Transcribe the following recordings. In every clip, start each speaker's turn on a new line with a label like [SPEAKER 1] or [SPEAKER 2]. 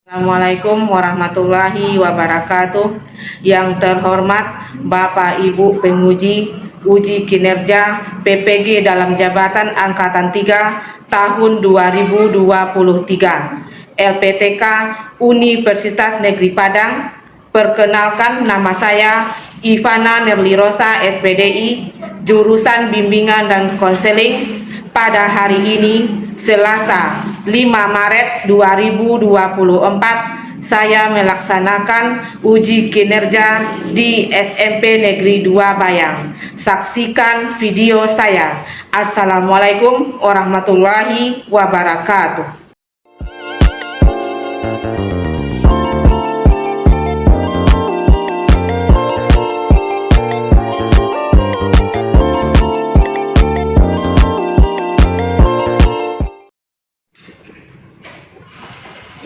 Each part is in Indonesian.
[SPEAKER 1] Assalamualaikum warahmatullahi wabarakatuh. Yang terhormat Bapak Ibu penguji uji kinerja PPG dalam jabatan Angkatan 3 tahun 2023 LPTK Universitas Negeri Padang. Perkenalkan, nama saya Ivana Nerlirosa SPDI, jurusan Bimbingan dan Konseling. Pada hari ini, Selasa 5 Maret 2024, saya melaksanakan uji kinerja di SMP Negeri 2 Bayang. Saksikan video saya. Assalamualaikum warahmatullahi wabarakatuh.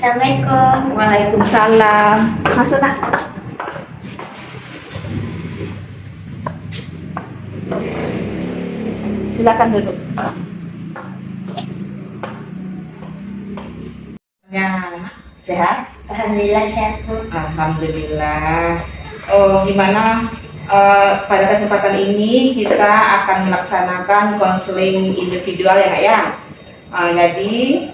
[SPEAKER 2] Assalamualaikum.
[SPEAKER 1] Waalaikumsalam. Masuk nak. Silakan duduk. Ya, sehat?
[SPEAKER 2] Alhamdulillah sehat, Bu.
[SPEAKER 1] Alhamdulillah. Gimana? Pada kesempatan ini kita akan melaksanakan konseling individual ya Nak ya. Jadi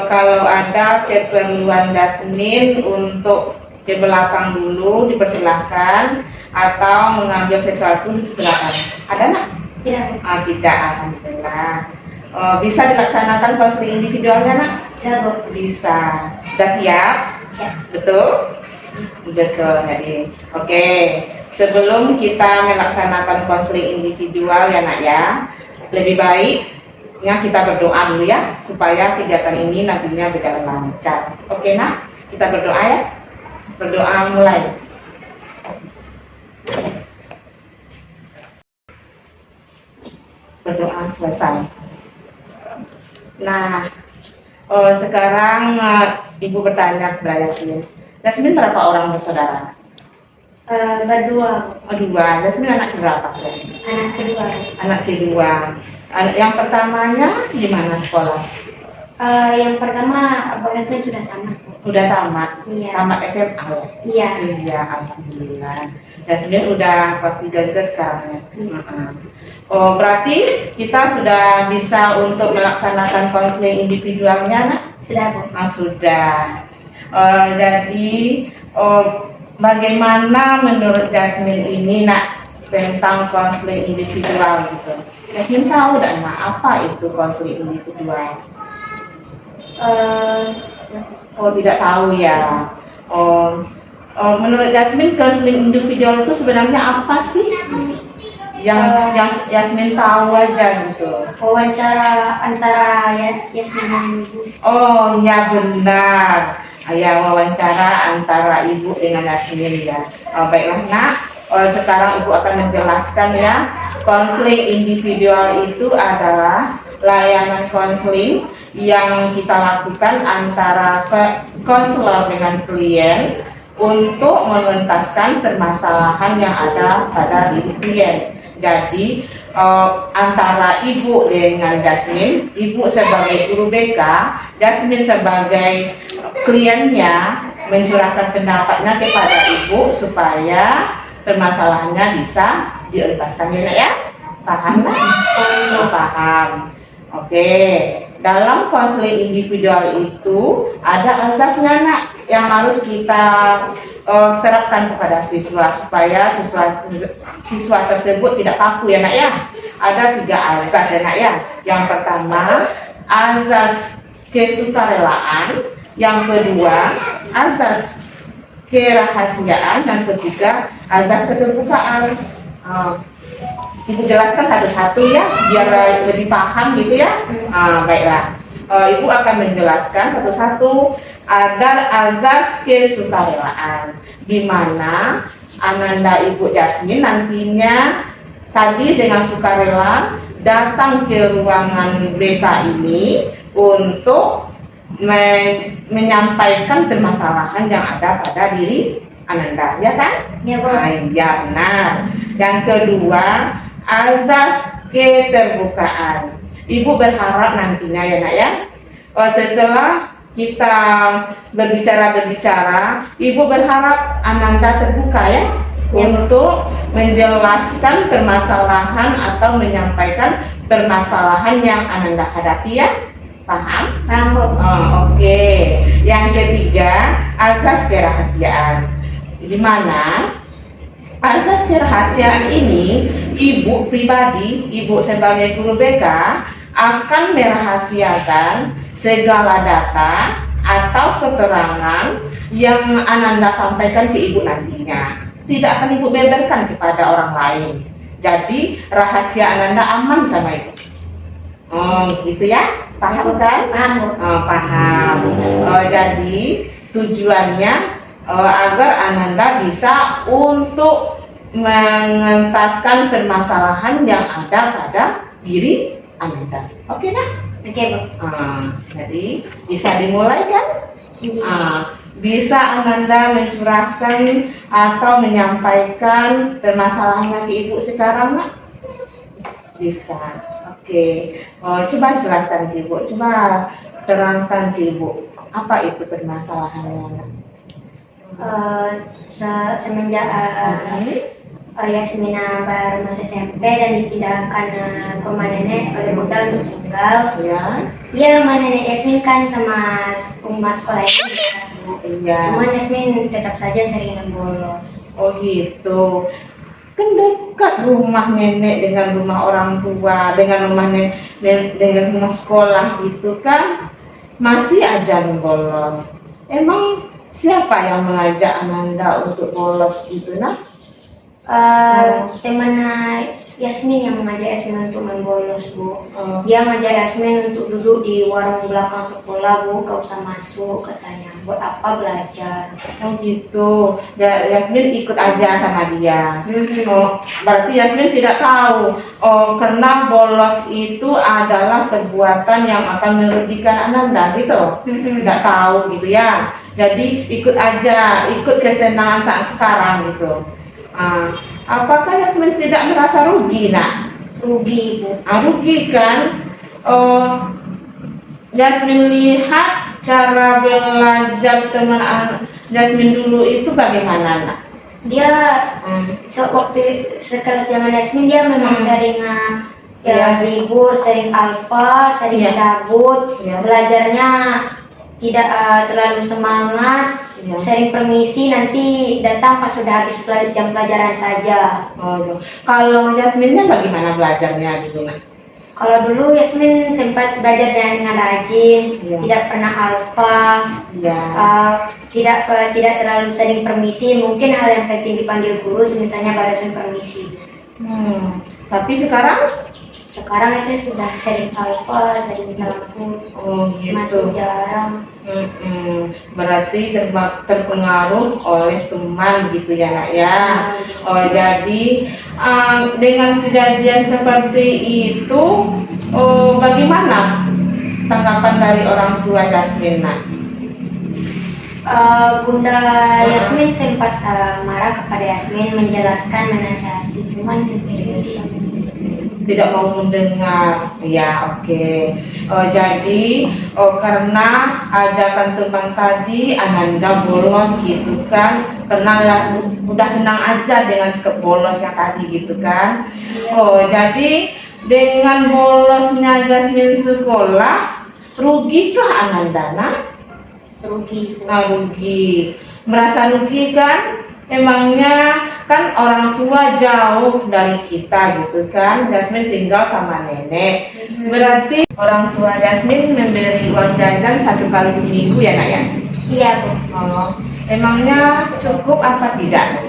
[SPEAKER 1] kalau ada keperluan Dasmin untuk ke belakang dulu dipersilahkan, atau mengambil sesuatu dipersilahkan. Ada Nak?
[SPEAKER 2] Tidak.
[SPEAKER 1] Tidak, alhamdulillah. Bisa dilaksanakan konseling individualnya Nak?
[SPEAKER 2] Bisa, Bu.
[SPEAKER 1] Bisa. Sudah siap?
[SPEAKER 2] Siap.
[SPEAKER 1] Betul? Betul. Jadi, oke. Sebelum kita melaksanakan konseling individual ya Nak ya, lebih baiknya kita berdoa dulu ya, supaya kegiatan ini nantinya berjalan lancar. Oke Nak, kita berdoa ya. Berdoa mulai. Berdoa selesai. Nah, sekarang Ibu bertanya kepada Yasmin. Yasmin berapa orang bersaudara?
[SPEAKER 2] Berdua.
[SPEAKER 1] Dua. Yasmin anak berapa?
[SPEAKER 2] Anak kedua.
[SPEAKER 1] Anak kedua. Yang pertamanya di mana sekolah?
[SPEAKER 2] Yang pertama, Abang Yasmin sudah tamat, Bu.
[SPEAKER 1] Udah tamat.
[SPEAKER 2] Iya.
[SPEAKER 1] Tamat SMA ya?
[SPEAKER 2] Iya.
[SPEAKER 1] Iya, alhamdulillah. Yasmin udah kelas 3 juga sekarang ya. Berarti kita sudah bisa untuk melaksanakan konseling individualnya Nak?
[SPEAKER 2] Sudah, Bu.
[SPEAKER 1] Sudah. Jadi bagaimana menurut Jasmine ini Nak tentang konseling individual gitu? Jasmine tahu enggak Nak apa itu konseling individual? Tidak tahu ya. Menurut Jasmine, konseling individual itu sebenarnya apa sih? Yang Jasmine tahu aja gitu.
[SPEAKER 2] Wawancara antara Yasmin dan Ibu.
[SPEAKER 1] Oh ya benar. Ya, wawancara antara Ibu dengan Yasmin ya. Baiklah Nak, sekarang Ibu akan menjelaskan ya. Konseling individual itu adalah layanan konseling yang kita lakukan antara konselor dengan klien untuk mengentaskan permasalahan yang ada pada diri klien. Jadi antara Ibu dengan Jasmine, Ibu sebagai guru BK, Jasmine sebagai kliennya mencurahkan pendapatnya kepada Ibu supaya permasalahannya bisa dientaskan ya Nak ya. Paham Nak? Paham. Oke. Dalam konseling individual itu ada asasnya Nak yang harus kita terapkan kepada siswa supaya siswa tersebut tidak kaku ya Nak ya. Ada 3 azas ya Nak ya. Yang pertama, azas kesukarelaan. Yang kedua, azas kerahasiaan. Dan ketiga, azas keterbukaan. Ibu jelaskan satu-satu ya, biar lebih paham gitu ya. Baiklah, Ibu akan menjelaskan satu-satu. Ada azas kesukarelaan, di mana Ananda Ibu Jasmine nantinya tadi dengan sukarela datang ke ruangan BK ini untuk menyampaikan permasalahan yang ada pada diri Ananda, ya kan?
[SPEAKER 2] Ya, Bu.
[SPEAKER 1] Ya, benar. Yang kedua, azas keterbukaan. Ibu berharap nantinya ya Nak ya, setelah kita berbicara, Ibu berharap Ananda terbuka ya, untuk menjelaskan permasalahan atau menyampaikan permasalahan yang Ananda hadapi ya. Paham?
[SPEAKER 2] Paham, Bu.
[SPEAKER 1] Oke. Yang ketiga, asas kerahasiaan. Di mana asas kerahasiaan ini Ibu pribadi, Ibu sebagai guru BK akan merahasiakan segala data atau keterangan yang Ananda sampaikan ke Ibu nantinya. Tidak akan Ibu beberkan kepada orang lain. Jadi rahasia Ananda aman sama Ibu. Gitu ya. Paham kan?
[SPEAKER 2] Paham, Bu.
[SPEAKER 1] Paham. Jadi tujuannya agar Ananda bisa untuk mengentaskan permasalahan yang ada pada diri Ananda. Oke kan?
[SPEAKER 2] Oke, Bu.
[SPEAKER 1] Jadi bisa dimulai kan?
[SPEAKER 2] Bisa.
[SPEAKER 1] Bisa Ananda mencurahkan atau menyampaikan permasalahannya ke Ibu sekarang nak? Bisa. Oke. Coba jelaskan ke Ibu. Coba terangkan ke Ibu. Apa itu permasalahannya nak?
[SPEAKER 2] Semenjak Yasmina baru masuk SMP dan dipindahkan ke rumah nenek oleh Bunda untuk tinggal.
[SPEAKER 1] Ya.
[SPEAKER 2] Iya, rumah nenek Yasmin kan sama rumah sekolah ini dekat, Bu.
[SPEAKER 1] Iya.
[SPEAKER 2] Cuman Yasmin tetap saja sering bolos.
[SPEAKER 1] Oh gitu. Kan dekat rumah nenek dengan rumah orang tua, dengan rumah dengan rumah sekolah gitu kan, masih aja bolos. Emang siapa yang mengajak Ananda untuk bolos gitu nah?
[SPEAKER 2] Teman Yasmin yang mengajak Yasmin untuk main bolos, Bu.
[SPEAKER 1] Oh.
[SPEAKER 2] Dia ngajak Yasmin untuk duduk di warung belakang sekolah, Bu. Gak usah masuk katanya. Buat apa belajar?
[SPEAKER 1] Oh gitu. Yasmin ikut aja sama dia.
[SPEAKER 2] Hmm.
[SPEAKER 1] Berarti Yasmin tidak tahu. Karena bolos itu adalah perbuatan yang akan merugikan Ananda gitu. Tidak tahu gitu ya. Jadi ikut aja, ikut kesenangan saat sekarang gitu. Apakah Yasmin tidak merasa rugi nak?
[SPEAKER 2] Rugi, Bu.
[SPEAKER 1] Rugi kan? Yasmin lihat cara belajar teman Yasmin dulu itu bagaimana nak?
[SPEAKER 2] Dia waktu sekelas zaman Yasmin dia memang sering libur, sering alfa, sering
[SPEAKER 1] Iya.
[SPEAKER 2] cabut,
[SPEAKER 1] Iya.
[SPEAKER 2] belajarnya tidak terlalu semangat,
[SPEAKER 1] Iya.
[SPEAKER 2] sering permisi, nanti datang pas sudah habis jam pelajaran saja.
[SPEAKER 1] Gitu. Kalau Yasminnya bagaimana belajarnya gitu nak?
[SPEAKER 2] Kalau dulu Yasmin sempat belajar dengan rajin,
[SPEAKER 1] Iya.
[SPEAKER 2] tidak pernah alfa,
[SPEAKER 1] Ya.
[SPEAKER 2] tidak terlalu sering permisi. Mungkin hal yang penting dipanggil guru, misalnya balasan permisi.
[SPEAKER 1] Tapi sekarang?
[SPEAKER 2] Sekarang Yasmin sudah sering alfa, sering cabut, masih
[SPEAKER 1] Gitu.
[SPEAKER 2] jarang.
[SPEAKER 1] Berarti terpengaruh oleh teman gitu ya nak ya. Jadi dengan kejadian seperti itu, bagaimana tanggapan dari orang tua Yasmin nak?
[SPEAKER 2] Bunda Yasmin sempat marah kepada Yasmin, menjelaskan, menasihati, cuman Yasmin
[SPEAKER 1] Tidak mau mendengar. Ya, oke. Jadi karena ajakan teman tadi Ananda bolos gitu kan, karena udah senang aja dengan sikap bolosnya tadi gitu kan. Jadi dengan bolosnya Yasmin sekolah, rugikah Ananda nak?
[SPEAKER 2] rugi.
[SPEAKER 1] Rugi. Merasa rugi kan? Emangnya kan orang tua jauh dari kita gitu kan. Yasmin tinggal sama nenek. Berarti orang tua Yasmin memberi uang jajan 1 kali seminggu ya nak ya?
[SPEAKER 2] Iya, Bu.
[SPEAKER 1] Emangnya cukup apa tidak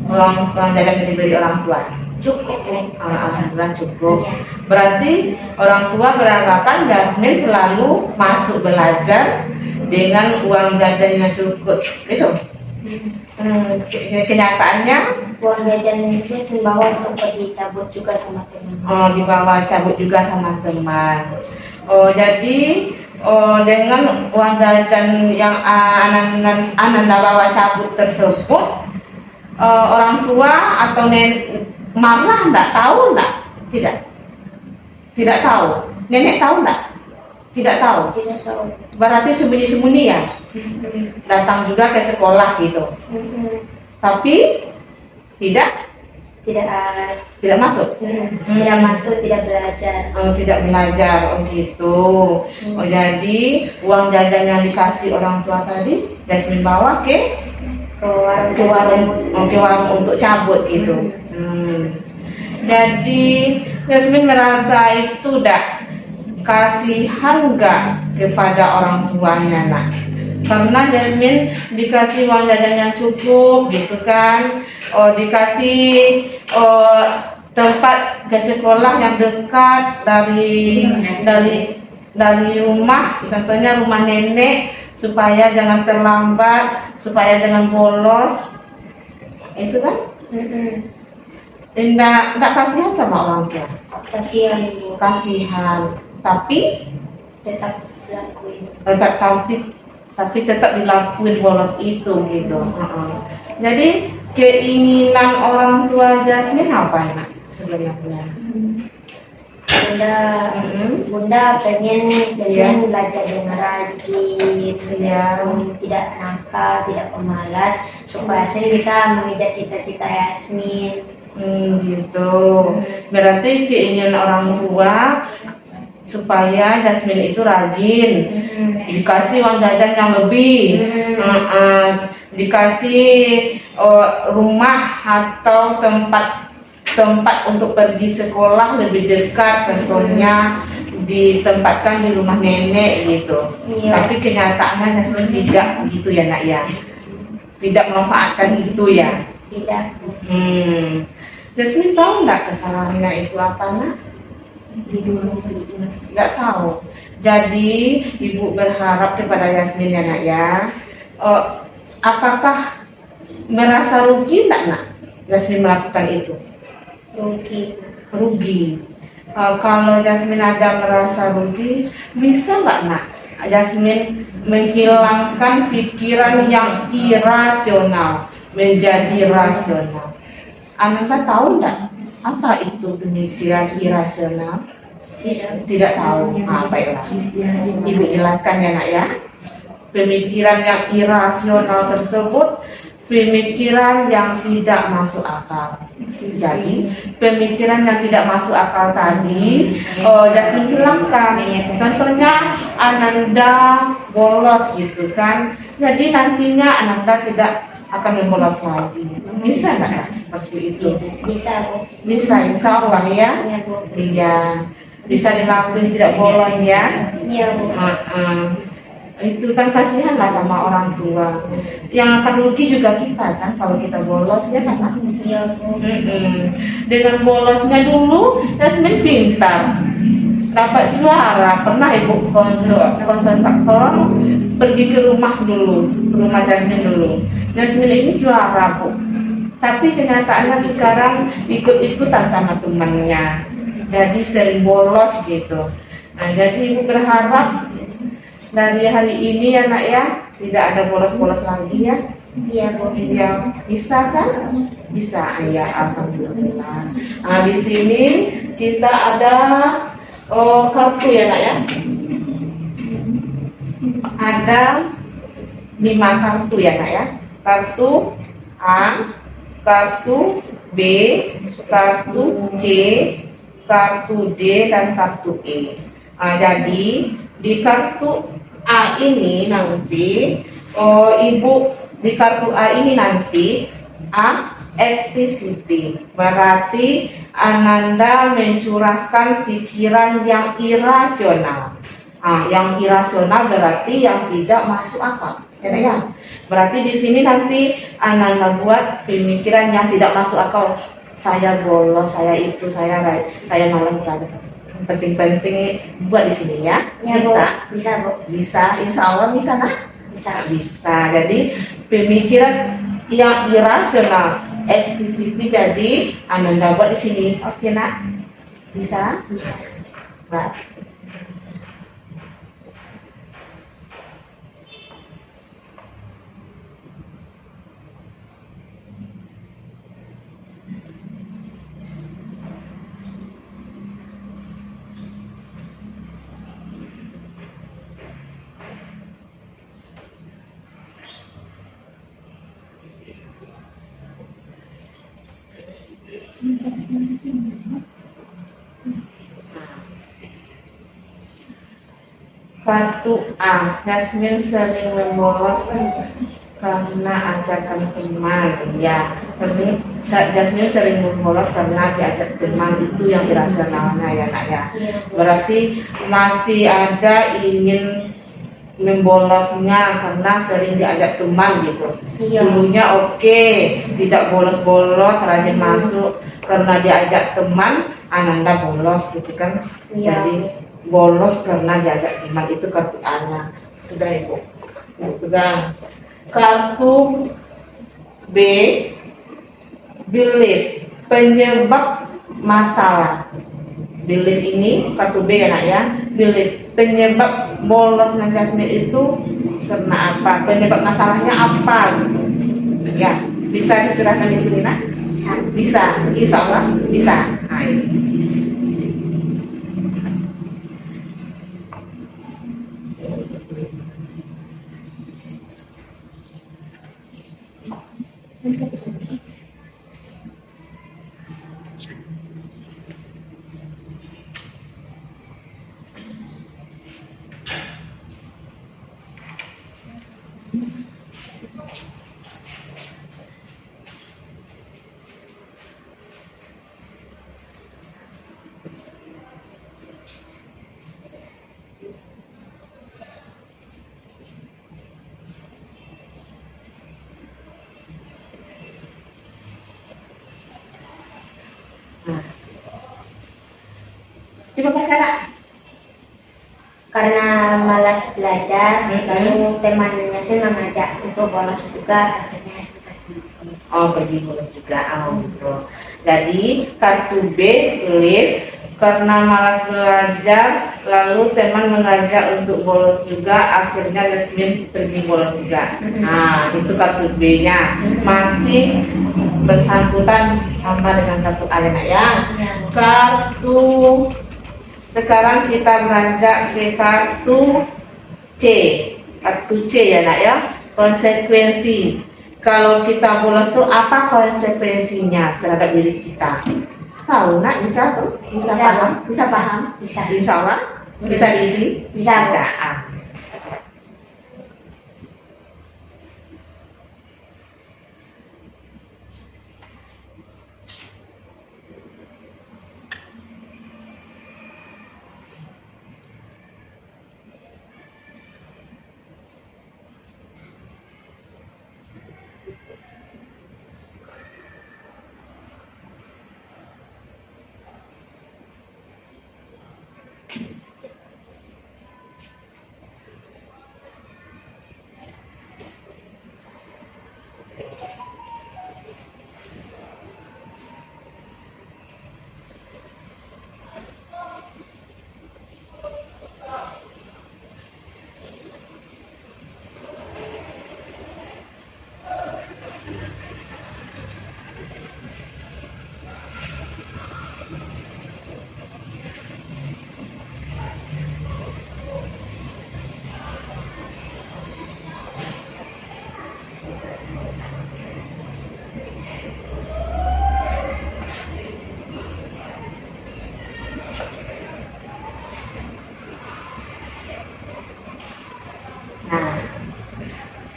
[SPEAKER 1] uang jajan yang diberi orang tua?
[SPEAKER 2] Cukup, Bu.
[SPEAKER 1] Alhamdulillah cukup. Berarti orang tua beranggapan Yasmin selalu masuk belajar dengan uang jajannya cukup, gitu. Kenyataannya
[SPEAKER 2] Uang jajan itu dibawa untuk pergi cabut juga sama teman.
[SPEAKER 1] dibawa cabut juga sama teman. Jadi dengan uang jajan yang Ananda bawa cabut tersebut, orang tua atau nenek marah enggak? Tahu enggak? Tidak tahu. Nenek tahu enggak? Tidak tahu.
[SPEAKER 2] Tidak tahu.
[SPEAKER 1] Berarti sembunyi-sembunyi ya. Datang juga ke sekolah gitu. Tapi tidak
[SPEAKER 2] Tidak
[SPEAKER 1] masuk.
[SPEAKER 2] tidak masuk, tidak belajar.
[SPEAKER 1] Tidak belajar, oh gitu. Oh jadi uang jajan yang dikasih orang tua tadi, Jasmine bawa ke warung untuk cabut gitu. Jadi Jasmine merasa itu kasihan nggak kepada orang tuanya nak? Karena Jasmine dikasih uang jajan yang cukup gitu kan, dikasih tempat ke sekolah yang dekat dari rumah, contohnya rumah nenek, supaya jangan terlambat, supaya jangan bolos, itu kan? Enggak kasihan sama orang tua.
[SPEAKER 2] Kasihan ibu.
[SPEAKER 1] Kasihan, tapi
[SPEAKER 2] Tetap dilakuin.
[SPEAKER 1] tapi tetap dilakuin bolos itu gitu. Jadi keinginan orang tua Jasmine apa nak sebenarnya?
[SPEAKER 2] Bunda pengen Jasmine belajar dengan rajin, tidak nakal, tidak pemalas, supaya Jasmine bisa mengejar cita-cita Yasmin.
[SPEAKER 1] Gitu. Berarti keinginan orang tua supaya Jasmine itu rajin, dikasih uang jajan yang lebih, dikasih rumah atau tempat untuk pergi sekolah lebih dekat, contohnya ditempatkan di rumah nenek gitu. Tapi kenyataannya Jasmine tidak gitu ya nak ya, tidak memanfaatkan itu ya.
[SPEAKER 2] Tidak.
[SPEAKER 1] Jasmine tahu nggak kesalahannya itu apa nak? Nggak tahu. Jadi ibu berharap kepada Jasmine ya nak ya, apakah merasa rugi nggak nak Jasmine melakukan itu? Rugi. Kalau Jasmine ada merasa rugi, bisa nggak nak Jasmine menghilangkan pikiran yang irasional menjadi rasional? Ananda tahu nggak apa itu pemikiran irasional? Tidak tahu. Baiklah, ibu jelaskan ya nak ya. Pemikiran yang irasional tersebut pemikiran yang tidak masuk akal. Jadi pemikiran yang tidak masuk akal tadi Jasmine hilangkan. Contohnya Ananda bolos gitu kan, jadi nantinya Ananda tidak akan membolos lagi. Bisa nggak ya seperti itu? Bisa, insya Allah ya. Iya, bisa dilakuin tidak bolos ya.
[SPEAKER 2] Iya bu.
[SPEAKER 1] Itu kan kasihan lah sama orang tua. Yang akan rugi juga kita kan kalau kita bolos ya kan?
[SPEAKER 2] Iya bu.
[SPEAKER 1] Dengan bolosnya dulu Jasmine pintar, dapat juara. Pernah ibu konsultator pergi ke rumah Jasmine dulu. Jasmine ini juara bu, tapi kenyataannya sekarang ikut-ikutan sama temannya, jadi sering bolos gitu. Nah jadi ibu berharap dari hari ini ya nak ya, tidak ada bolos-bolos lagi ya.
[SPEAKER 2] Iya bu.
[SPEAKER 1] Iya, bisa kan? Bisa ya, alhamdulillah. Nah di sini kita ada kartu ya nak ya. Ada 5 kartu ya nak ya. Kartu A, kartu B, kartu C, kartu D, dan kartu E. Jadi di kartu A ini nanti ibu di kartu A ini nanti activity, berarti Ananda mencurahkan pikiran yang irasional. Yang irasional berarti yang tidak masuk akal. Ya. Berarti di sini nanti Ananda buat pemikiran yang tidak masuk akal. Saya bolos, saya itu, saya malam tadi. Penting-penting buat di sini ya. Bisa,
[SPEAKER 2] bisa bu.
[SPEAKER 1] Bisa, insya Allah bisa nah. Bisa. Jadi pemikiran yang irasional, activity jadi Ananda buat di sini. Oke nak? Bisa? Nah. Kartu A, Yasmin sering membolos karena ajakan teman. Ya, berarti Yasmin sering membolos karena diajak teman, itu yang irasionalnya ya nak ya. Berarti masih ada ingin membolosnya karena sering diajak teman gitu.
[SPEAKER 2] Iya.
[SPEAKER 1] Dulunya oke, tidak bolos-bolos, rajin masuk karena diajak teman, Ananda bolos gitu kan.
[SPEAKER 2] Iya.
[SPEAKER 1] Jadi bolos karena diajak teman, itu kartu A-nya. Sudah Ibu. Pegang. Kartu B, bilik, penyebab masalah. Bilik ini kartu B ya nak ya. Bilik, penyebab bolosnya Yasmin itu karena apa? Penyebab masalahnya apa gitu. Ya, bisa dicurahkan di sini nak? Bisa. Insya Allah bisa. Nah, ini. Nah. Coba baca nak.
[SPEAKER 2] Karena malas belajar, lalu temannya Yasmin mengajak untuk bolos juga, akhirnya Yasmin pergi bolos.
[SPEAKER 1] Oh, pergi bolos juga. Oh, gitu. Jadi kartu B, lift, karena malas belajar, lalu teman mengajak untuk bolos juga, akhirnya Yasmin pergi bolos juga. Nah, itu kartu B-nya. Masih bersangkutan sama dengan kartu A ya. Kartu, sekarang kita beranjak ke kartu C. Kartu C ya nak ya. Konsekuensi. Kalau kita bolos tuh apa konsekuensinya terhadap diri kita? Tahu nak? Bisa tuh? Bisa paham? Bisa paham?
[SPEAKER 2] Bisa.
[SPEAKER 1] Insya Allah? Bisa diisi?
[SPEAKER 2] Bisa.
[SPEAKER 1] Bisa. Ah.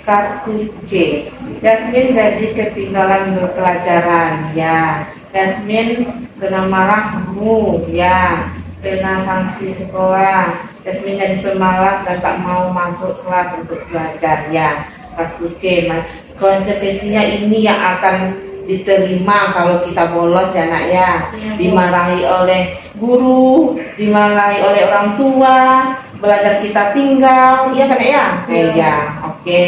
[SPEAKER 1] Kartu C, Yasmin jadi ketinggalan pelajaran ya. Yasmin kena marahmu ya, kena sanksi sekolah. Yasmin jadi pemalas dan tak mau masuk kelas untuk belajar ya. Kartu C, konsekuensinya ini yang akan diterima kalau kita bolos ya nak ya. Dimarahi oleh guru, dimarahi oleh orang tua, belajar kita tinggal, iya kan ya? Iya, oke.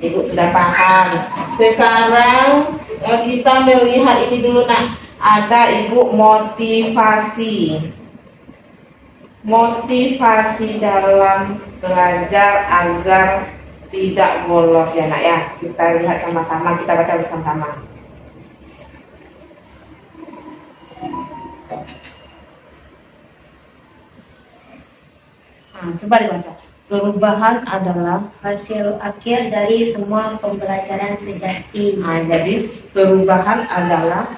[SPEAKER 1] Ibu sudah paham. Sekarang kita melihat ini dulu nak. Ada ibu motivasi. Motivasi dalam belajar agar tidak bolos ya nak ya. Kita lihat sama-sama, kita baca bersama-sama. Coba dibaca. perubahan adalah
[SPEAKER 2] hasil akhir dari semua pembelajaran sejati.
[SPEAKER 1] jadi perubahan adalah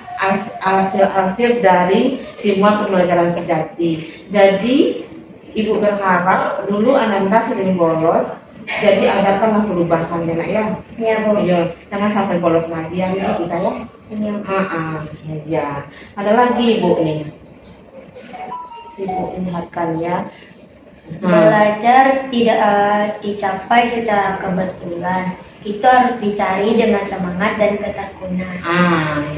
[SPEAKER 1] hasil akhir dari semua pembelajaran sejati. Jadi Ibu berharap dulu Ananda sering bolos, jadi adakanlah perubahan ya nak ya.
[SPEAKER 2] Iya Bu.
[SPEAKER 1] Iya, jangan sampai bolos lagi ya Ibu kita ya.
[SPEAKER 2] Iya.
[SPEAKER 1] Ya. Ada lagi Ibu nih. Ibu ingatkan ya.
[SPEAKER 2] Belajar tidak dicapai secara kebetulan. Itu harus dicari dengan semangat dan ketekunan.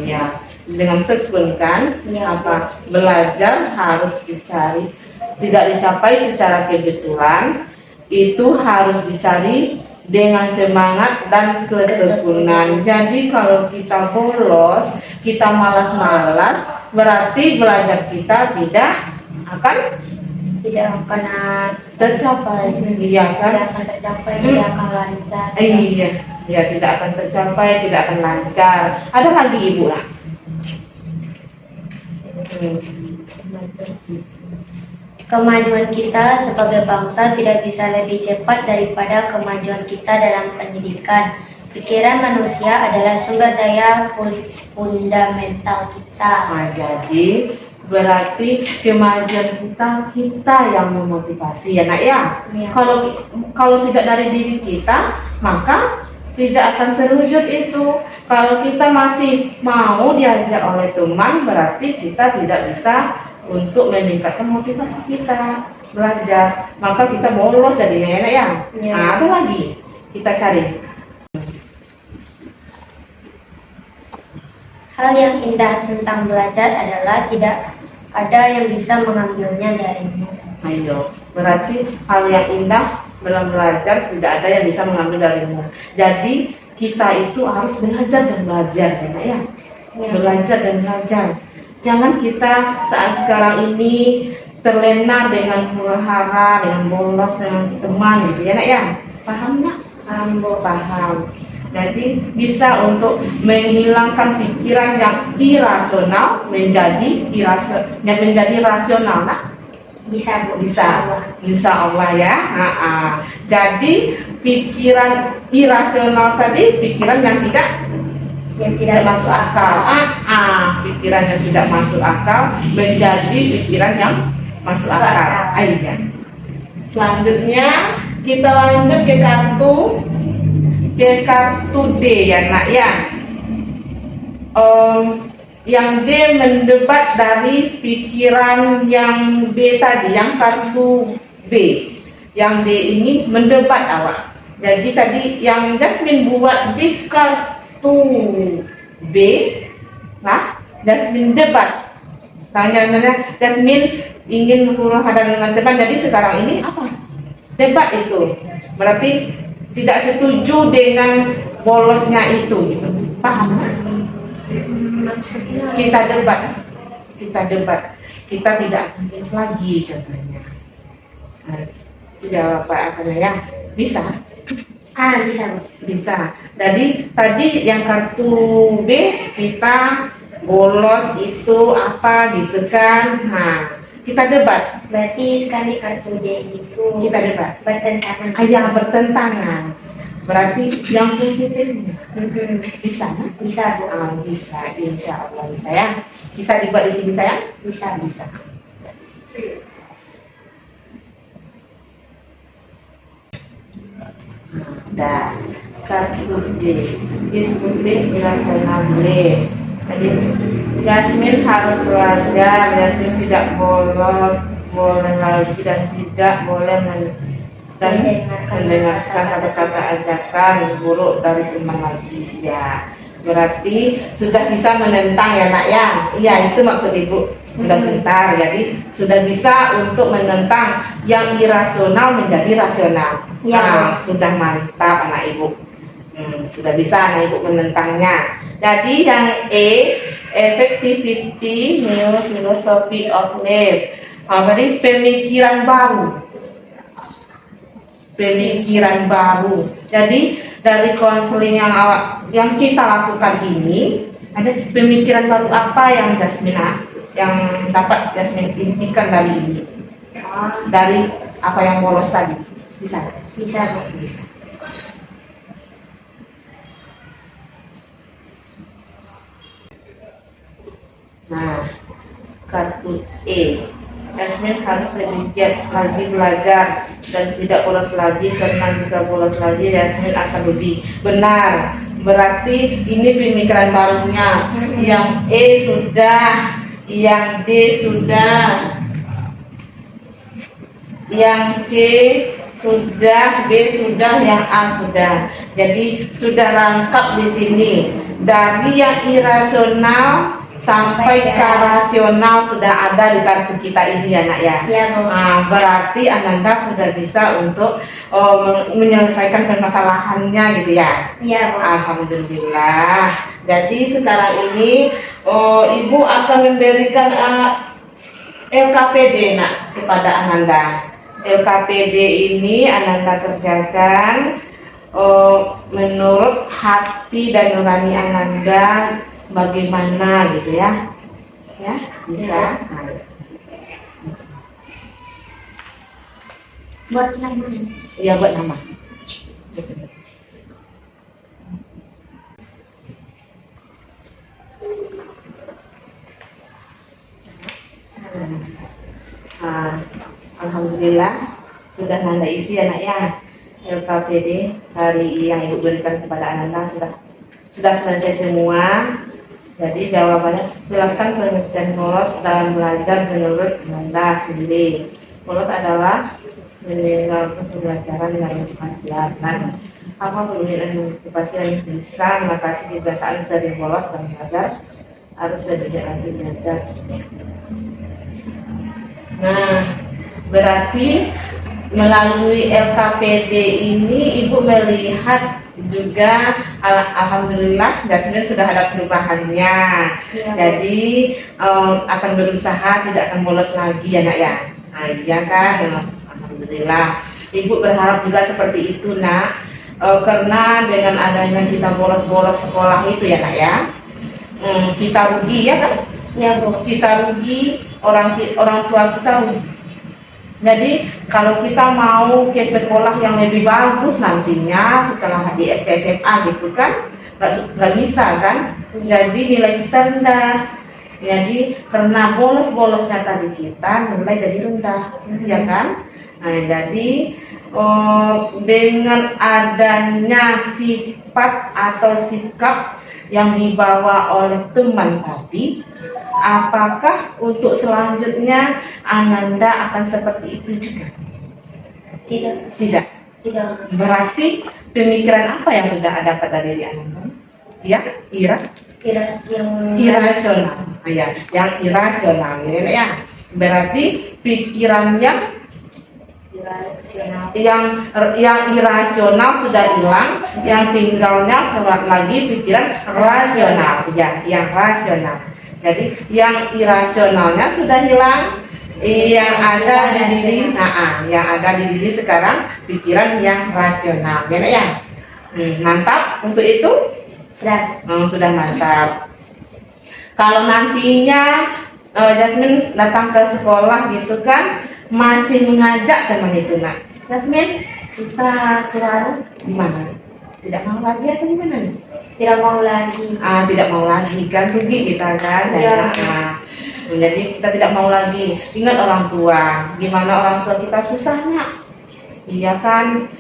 [SPEAKER 1] Iya. Dengan tekun kan?
[SPEAKER 2] Iya.
[SPEAKER 1] Belajar harus dicari, tidak dicapai secara kebetulan. Itu harus dicari dengan semangat dan ketekunan. Jadi kalau kita bolos, kita malas-malas, berarti belajar kita tidak akan tercapai. Iya kan?
[SPEAKER 2] Tidak akan tercapai, tidak akan lancar.
[SPEAKER 1] Iya, ya tidak akan tercapai, tidak akan lancar. Ada lagi Ibu lah.
[SPEAKER 2] Kemajuan kita sebagai bangsa tidak bisa lebih cepat daripada kemajuan kita dalam pendidikan. Pikiran manusia adalah sumber daya fundamental kita.
[SPEAKER 1] Jadi berarti kemajuan kita yang memotivasi ya nak ya.
[SPEAKER 2] Iya.
[SPEAKER 1] Kalau tidak dari diri kita, maka tidak akan terwujud itu. Kalau kita masih mau diajak oleh teman, berarti kita tidak bisa untuk meningkatkan motivasi kita belajar. Maka kita bolos jadinya ya nak ya.
[SPEAKER 2] Iya.
[SPEAKER 1] Ada lagi kita cari.
[SPEAKER 2] Hal yang indah tentang belajar adalah tidak ada yang bisa mengambilnya darimu.
[SPEAKER 1] Ayo, berarti hal yang indah dalam belajar tidak ada yang bisa mengambil darimu. Jadi kita itu harus belajar dan belajar ya.
[SPEAKER 2] Ya.
[SPEAKER 1] Belajar dan belajar. Jangan kita saat sekarang ini terlena dengan huru-hara, dengan bolos, dengan teman gitu ya nak ya. Paham nak? Paham Bu, paham. Jadi bisa untuk menghilangkan pikiran yang irasional menjadi rasional nak?
[SPEAKER 2] Bisa Bu.
[SPEAKER 1] Bisa Allah ya. Jadi pikiran irasional tadi pikiran yang tidak masuk akal. Pikiran yang tidak masuk akal menjadi pikiran yang masuk akal. Iya. Selanjutnya kita lanjut ke kartu D ya nak ya. Yang D mendebat dari pikiran yang B tadi, yang kartu B. Yang D ini mendebat awak. Jadi tadi yang Jasmine buat di kartu B, nah Jasmine debat. Tanya-tanya Jasmine ingin huru-hara dengan teman. Jadi sekarang ini apa? Debat itu. Berarti tidak setuju dengan bolosnya itu gitu. Paham?
[SPEAKER 2] Maksudnya
[SPEAKER 1] Kita debat. Kita tidak akan lagi contohnya. Jawab apa ya? Bisa?
[SPEAKER 2] bisa Bu.
[SPEAKER 1] Bisa. Jadi tadi yang kartu B kita bolos itu apa gitu kan? Kita debat.
[SPEAKER 2] Berarti sekali kartu D itu
[SPEAKER 1] Kita debat.
[SPEAKER 2] bertentangan.
[SPEAKER 1] Yang bertentangan. Berarti yang positifnya bisa?
[SPEAKER 2] Bisa Bu.
[SPEAKER 1] Bisa, insya Allah bisa ya. Bisa dibuat di sini sayang? Bisa. Nah, kartu D disebutnya irasional belief. Jadi Yasmin harus belajar, Yasmin tidak bolos, boleh lagi dan tidak boleh mendengarkan kata-kata ajakan buruk dari teman lagi ya. Berarti sudah bisa menentang ya nak ya. Iya itu maksud ibu. Sudah pintar, jadi sudah bisa untuk menentang yang irasional menjadi rasional.
[SPEAKER 2] Ya.
[SPEAKER 1] Sudah mantap anak ibu. Sudah bisa anak ibu menentangnya. Jadi yang E, effectivity, new philosophy of life. Berarti pemikiran baru. Jadi dari konseling yang kita lakukan ini, ada pemikiran baru apa yang dapat Jasmine intikan dari ini, dari apa yang bolos tadi. Bisa?
[SPEAKER 2] Bisa, Bu.
[SPEAKER 1] Bisa. Nah, kartu E. Yasmin harus lebih giat lagi belajar dan tidak bolos lagi, karena jika bolos lagi Yasmin akan rugi. Benar. Berarti ini pemikiran barunya. Yang E sudah, yang D sudah, yang C sudah, B sudah, yang A sudah. Jadi sudah lengkap di sini. Dari yang irasional sampai ke rasional sudah ada di kartu kita ini ya nak ya.
[SPEAKER 2] Iya, Bu.
[SPEAKER 1] Nah, berarti Ananda sudah bisa untuk menyelesaikan permasalahannya gitu ya.
[SPEAKER 2] Iya, Bu.
[SPEAKER 1] Alhamdulillah. Jadi sekarang ini Ibu akan memberikan LKPD nak kepada Ananda. LKPD ini Ananda kerjakan menurut hati dan nurani Ananda bagaimana gitu ya. Ya, bisa. Nah,
[SPEAKER 2] Buat nama.
[SPEAKER 1] ya buat nama. Nah, alhamdulillah sudah Nanda isi anak ya. LKPD hari yang Ibu berikan kepada Ananda sudah selesai semua. Jadi jawabannya jelaskan pengertian bolos dalam belajar menurut Ananda sendiri. Bolos adalah meninggalkan pembelajaran dengan motivasi belajar. Apa perbedaan motivasi yang bisa mengatasi kebiasaan sering bolos dan belajar? Harus lebih giat lagi belajar. Nah, berarti melalui LKPD ini Ibu melihat juga alhamdulillah Jasmine sudah ada perubahannya.
[SPEAKER 2] Iya, Bu.
[SPEAKER 1] Jadi akan berusaha tidak akan bolos lagi ya nak ya. Nah, iya kan, alhamdulillah. Ibu berharap juga seperti itu nak. Karena dengan adanya kita bolos-bolos sekolah itu ya nak ya, kita rugi ya kan.
[SPEAKER 2] Iya, Bu.
[SPEAKER 1] Kita rugi, orang tua kita rugi. Jadi kalau kita mau ke sekolah yang lebih bagus nantinya setelah di SMA gitu kan nggak bisa kan, jadi nilai kita rendah. Jadi karena bolos-bolosnya tadi kita nilai jadi rendah, ya kan. Nah, jadi dengan adanya sifat atau sikap yang dibawa oleh teman tadi, apakah untuk selanjutnya Ananda akan seperti itu juga?
[SPEAKER 2] Tidak.
[SPEAKER 1] Tidak.
[SPEAKER 2] Tidak.
[SPEAKER 1] Berarti pemikiran apa yang sudah ada pada diri Ananda? Ya,
[SPEAKER 2] Tidak. Yang
[SPEAKER 1] irasional. Ya, yang irasional ya. Berarti pikirannya
[SPEAKER 2] irasional.
[SPEAKER 1] yang irasional sudah hilang, yang tinggalnya keluar lagi pikiran rasional. Ya, yang rasional. Jadi yang irasionalnya sudah hilang, yang ada di diri, yang ada di diri sekarang pikiran yang rasional, ya, ya. Mantap untuk itu, sudah mantap. Kalau nantinya Jasmine datang ke sekolah gitu kan, masih mengajak teman itu nak, Jasmine kita keluar di mana? Tidak mau lagi atau gimana nih?
[SPEAKER 2] Tidak mau lagi.
[SPEAKER 1] Tidak mau lagi kan, rugi kita kan.
[SPEAKER 2] Ya.
[SPEAKER 1] Jadi kita tidak mau lagi. Ingat orang tua, gimana orang tua kita susah nak, iya kan,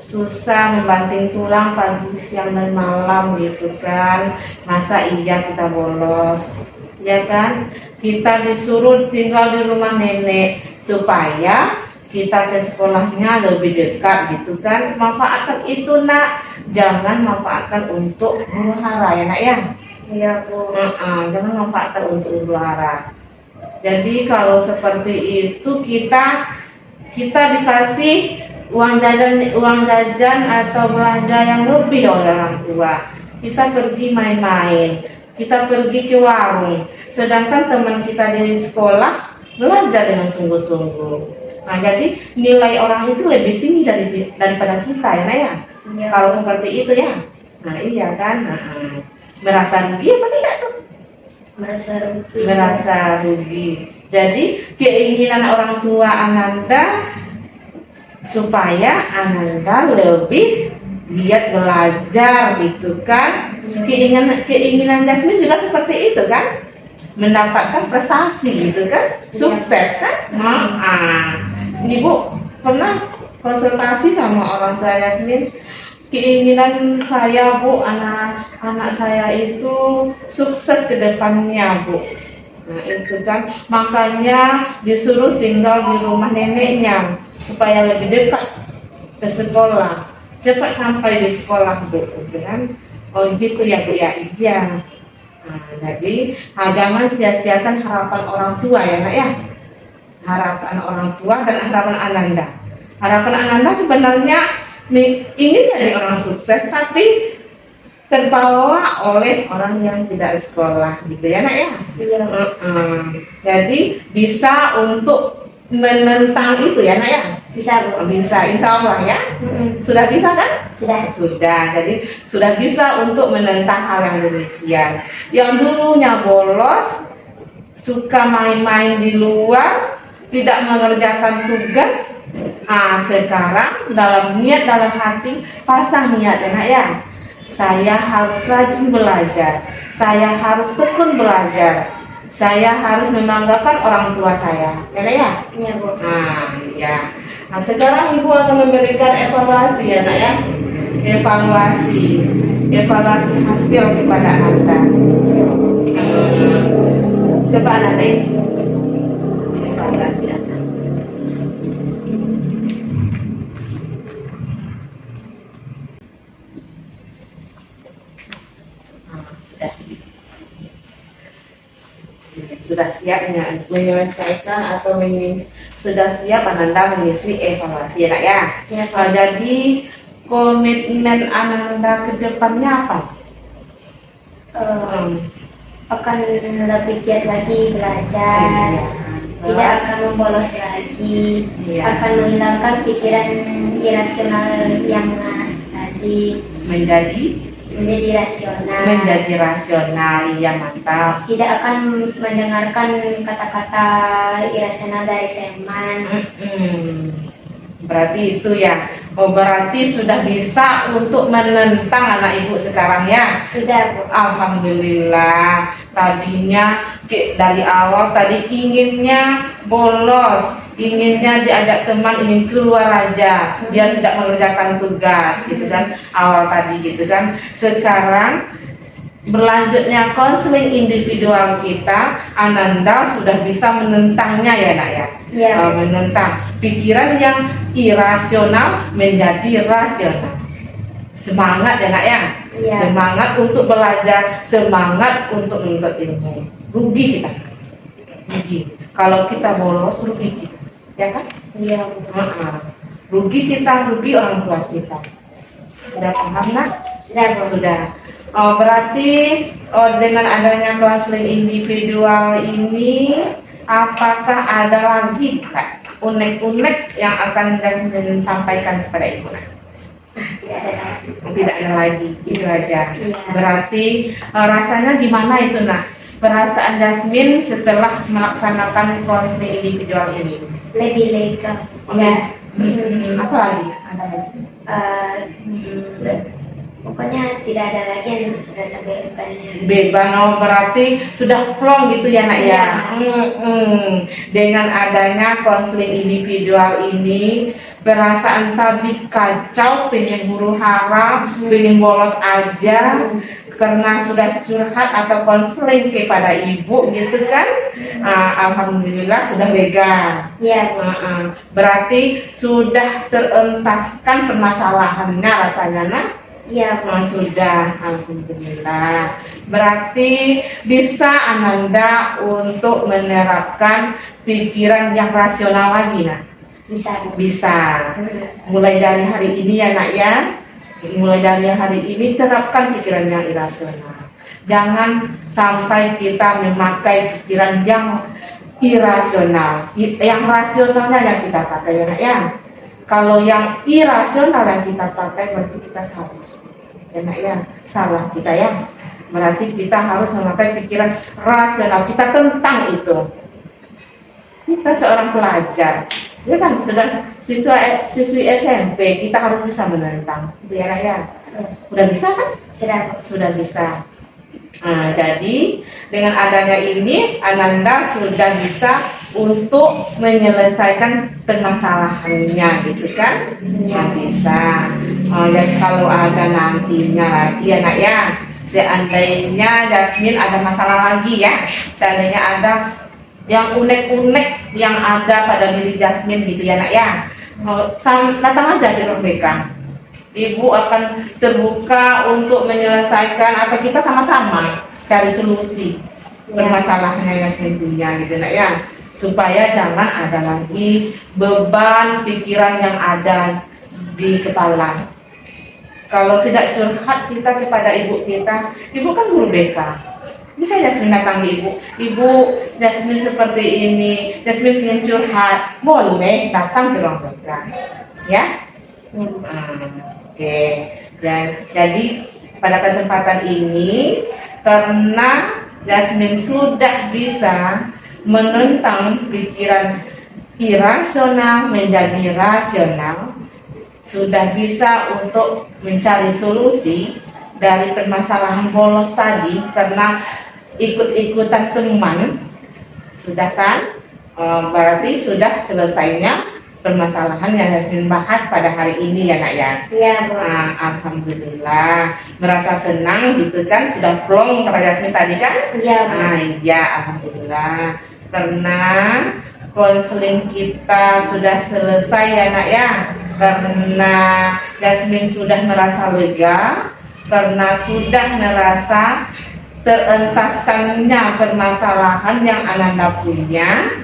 [SPEAKER 1] susah membanting tulang pagi siang dan malam gitu kan. Masa iya kita bolos, ya kan. Kita disuruh tinggal di rumah nenek supaya kita ke sekolahnya lebih dekat gitu kan. Manfaatkan itu nak, jangan manfaatkan untuk huru hara ya nak ya.
[SPEAKER 2] Iya, Bu.
[SPEAKER 1] Jangan manfaatkan untuk huru hara. Jadi kalau seperti itu kita dikasih uang jajan atau belanja yang lebih oleh orang tua, kita pergi main-main, kita pergi ke warung, sedangkan teman kita di sekolah belajar dengan sungguh-sungguh. Nah, jadi nilai orang itu lebih tinggi daripada kita ya nak ya.
[SPEAKER 2] Iya.
[SPEAKER 1] Kalau seperti itu ya. Nah, iya kan. Merasa rugi apa tidak tuh?
[SPEAKER 2] Merasa rugi.
[SPEAKER 1] Merasa rugi. Jadi keinginan orang tua Ananda supaya Ananda lebih giat belajar gitu kan. Keinginan Jasmine juga seperti itu kan, mendapatkan prestasi gitu kan, sukses kan. Ibu pernah konsultasi sama orang tua Jasmine, keinginan saya Bu, anak saya itu sukses ke depannya Bu. Nah itu kan, makanya disuruh tinggal di rumah neneknya supaya lebih dekat ke sekolah, cepat sampai di sekolah Bu, gitu kan. Oh gitu ya Bu ya, iya. Nah, jadi jangan sia-siakan harapan orang tua ya Nak ya. Harapan orang tua dan harapan Ananda. Harapan Ananda sebenarnya ingin jadi orang sukses, tapi terbawa oleh orang yang tidak sekolah gitu ya Nak ya.
[SPEAKER 2] Iya.
[SPEAKER 1] Jadi bisa untuk menentang itu ya Nak ya.
[SPEAKER 2] Bisa Bu.
[SPEAKER 1] Bisa, insya Allah ya. Sudah bisa kan? Sudah. Jadi sudah bisa untuk menentang hal yang demikian. Yang dulunya bolos, suka main-main di luar, tidak mengerjakan tugas. Sekarang dalam niat, dalam hati, pasang niat ya Nak ya. Saya harus rajin belajar, saya harus tekun belajar, saya harus membanggakan orang tua saya, ya Nak ya?
[SPEAKER 2] Iya Bu.
[SPEAKER 1] Ya. Nah sekarang Ibu akan memberikan evaluasi ya Nak ya, evaluasi hasil kepada Anda. Coba Anda isi evaluasi hasil. Sudah siap menyelesaikan atau sudah siap Ananda mengisi evaluasi ya Nak ya.
[SPEAKER 2] Ya,
[SPEAKER 1] Jadi komitmen Ananda ke depannya apa?
[SPEAKER 2] Akan lebih giat lagi belajar, tidak akan membolos lagi, akan menghilangkan pikiran irasional yang tadi menjadi rasional. Iya mantap. Tidak akan mendengarkan kata-kata irasional dari teman. Berarti itu ya. Berarti sudah bisa untuk menentang anak ibu sekarang ya. Sudah Bu. Alhamdulillah. Tadinya dari awal tadi inginnya bolos, inginnya diajak teman, ingin keluar aja biar tidak mengerjakan tugas gitu kan, awal tadi gitu kan. Sekarang berlanjutnya konseling individual kita, Ananda sudah bisa menentangnya ya Nak ya. Menentang pikiran yang irasional menjadi rasional. Semangat ya Nak ya. Semangat untuk belajar, semangat untuk menuntut ilmu. Rugi kita, kalau kita bolos, rugi kita, ya kan? Iya. Rugi kita, rugi orang tua kita. Sudah paham Nak? Sudah. Berarti dengan adanya konseling individual ini, apakah ada lagi unek-unek yang akan Jasmine sampaikan kepada Ibu Nak? Tidak ada lagi, itu aja. Berarti rasanya gimana itu Nak? Perasaan Jasmine setelah melaksanakan konseling individual ini? Lebih lega. Apa lagi? Ada lagi? Pokoknya tidak ada lagi yang rasa beban. Berarti sudah plong gitu ya Nak ya. Dengan adanya konseling individual ini, perasaan tadi kacau, pengen huru hara, pengen bolos aja karena sudah curhat atau konseling kepada ibu gitu kan. Alhamdulillah sudah lega. Berarti sudah terentaskan permasalahannya rasanya Nak. Sudah, alhamdulillah. Berarti bisa Ananda untuk menerapkan pikiran yang rasional lagi Nak. Bisa. Mulai dari hari ini ya Nak ya. Mulai dari hari ini terapkan pikiran yang irasional. Jangan sampai kita memakai pikiran yang irasional. Yang rasionalnya yang kita pakai ya Nak ya. Kalau yang irasional yang kita pakai berarti kita salah. Ya Nak ya, salah kita ya. Berarti kita harus memakai pikiran rasional. Kita tentang itu. Kita seorang pelajar.
[SPEAKER 1] Ya kan sudah siswi SMP kita harus bisa menentang, gitu ya nak ya. Udah bisa kan? Sudah bisa. Nah, jadi dengan adanya ini Ananda sudah bisa untuk menyelesaikan permasalahannya, gitu kan? Ya bisa. Oh, jadi kalau ada nantinya lagi ya nak ya, seandainya Jasmine ada masalah lagi ya, seandainya ada yang unek-unek yang ada pada diri Jasmine gitu ya nak ya, datang aja di Ruang BK. Ibu akan terbuka untuk menyelesaikan atau kita sama-sama cari solusi permasalahannya Yasmin punya gitu nak ya, supaya jangan ada lagi beban pikiran yang ada di kepala. Kalau tidak curhat kita kepada ibu kita, ibu kan guru BK, bisa Yasmin datang di ibu Yasmin seperti ini, Yasmin ingin curhat, boleh datang ke ruang BK ya. Oke, jadi pada kesempatan ini karena Yasmin sudah bisa menentang pikiran irasional menjadi rasional, sudah bisa untuk mencari solusi dari permasalahan bolos tadi karena ikut-ikutan teman, sudah kan? Berarti sudah selesainya permasalahan yang Yasmin bahas pada hari ini ya nak ya.
[SPEAKER 2] Iya, Bu.
[SPEAKER 1] Alhamdulillah, merasa senang gitu kan, sudah plong kata Yasmin tadi kan?
[SPEAKER 2] Iya, Bu.
[SPEAKER 1] Iya, alhamdulillah, karena konseling kita sudah selesai ya nak ya, karena Yasmin sudah merasa lega, karena sudah merasa terentaskannya permasalahan yang Ananda punya.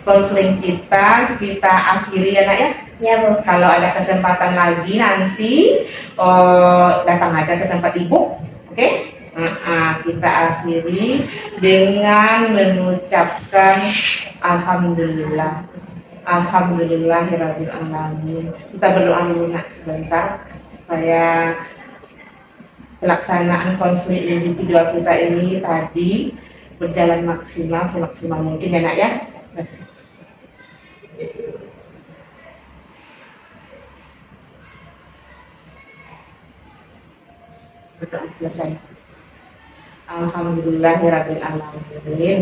[SPEAKER 1] Konseling kita akhiri ya nak ya.
[SPEAKER 2] Ya, Bu.
[SPEAKER 1] Kalau ada kesempatan lagi nanti datang aja ke tempat ibu, oke? Kita akhiri dengan mengucapkan alhamdulillah, alhamdulillahirabbil alamin. Kita berdoa dulu nak sebentar supaya pelaksanaan konseling individual kita ini tadi berjalan maksimal semaksimal mungkin ya nak ya. Berdoa selesai. Alhamdulillahirabbil alamin.